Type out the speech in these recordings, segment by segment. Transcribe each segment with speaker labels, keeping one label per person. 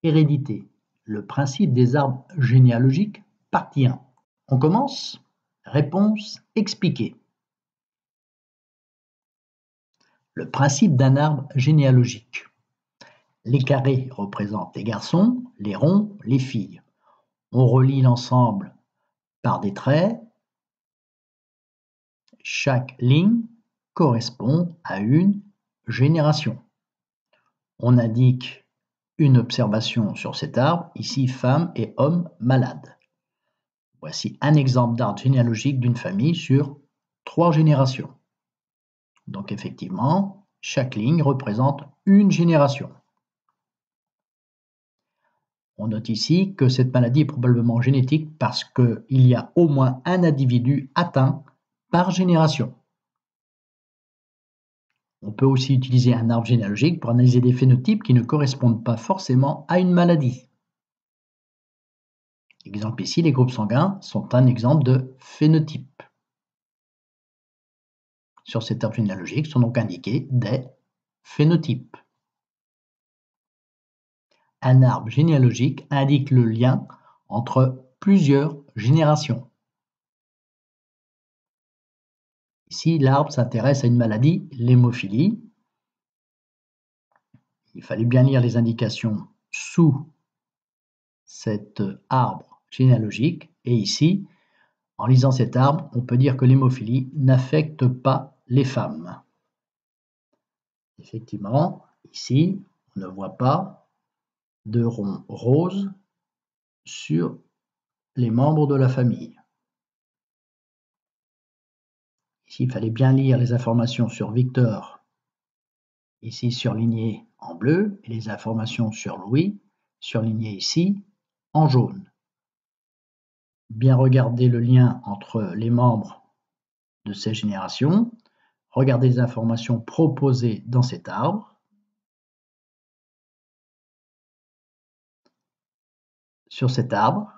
Speaker 1: Hérédité, le principe des arbres généalogiques, partie 1. On commence? Réponse expliquée. Le principe d'un arbre généalogique. Les carrés représentent les garçons, les ronds, les filles. On relie l'ensemble par des traits. Chaque ligne correspond à une génération. On indique une observation sur cet arbre, ici femme et homme malades. Voici un exemple d'arbre généalogique d'une famille sur 3 générations. Donc effectivement, chaque ligne représente une génération. On note ici que cette maladie est probablement génétique parce qu'il y a au moins un individu atteint par génération. On peut aussi utiliser un arbre généalogique pour analyser des phénotypes qui ne correspondent pas forcément à une maladie. Exemple ici, les groupes sanguins sont un exemple de phénotype. Sur cet arbre généalogique sont donc indiqués des phénotypes. Un arbre généalogique indique le lien entre plusieurs générations. Ici, l'arbre s'intéresse à une maladie, l'hémophilie. Il fallait bien lire les indications sous cet arbre généalogique. Et ici, en lisant cet arbre, on peut dire que l'hémophilie n'affecte pas les femmes. Effectivement, ici, on ne voit pas de rond rose sur les membres de la famille. Ici, il fallait bien lire les informations sur Victor, ici surligné en bleu, et les informations sur Louis, surlignées ici en jaune. Bien regarder le lien entre les membres de ces générations, regarder les informations proposées dans cet arbre. Sur cet arbre,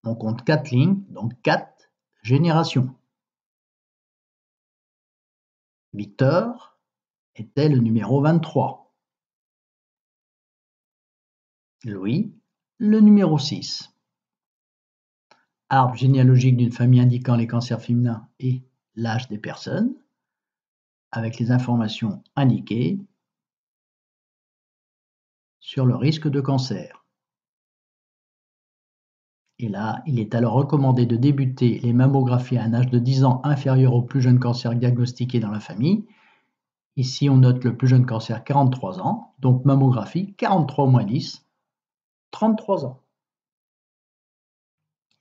Speaker 1: on compte 4 lignes, donc 4 générations. Victor était le numéro 23. Louis, le numéro 6. Arbre généalogique d'une famille indiquant les cancers féminins et l'âge des personnes, avec les informations indiquées sur le risque de cancer. Et là, il est alors recommandé de débuter les mammographies à un âge de 10 ans inférieur au plus jeune cancer diagnostiqué dans la famille. Ici, on note le plus jeune cancer 43 ans, donc mammographie 43 moins 10, 33 ans.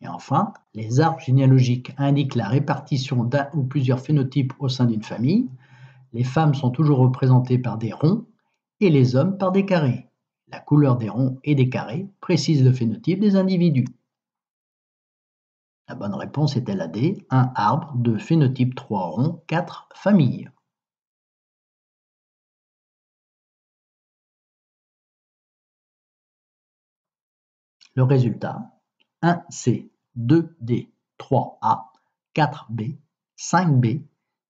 Speaker 1: Et enfin, les arbres généalogiques indiquent la répartition d'un ou plusieurs phénotypes au sein d'une famille. Les femmes sont toujours représentées par des ronds et les hommes par des carrés. La couleur des ronds et des carrés précise le phénotype des individus. La bonne réponse était la D, un arbre de phénotype 3 ronds, 4 familles. Le résultat, 1C, 2D, 3A, 4B, 5B,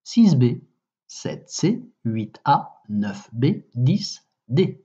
Speaker 1: 6B, 7C, 8A, 9B, 10D.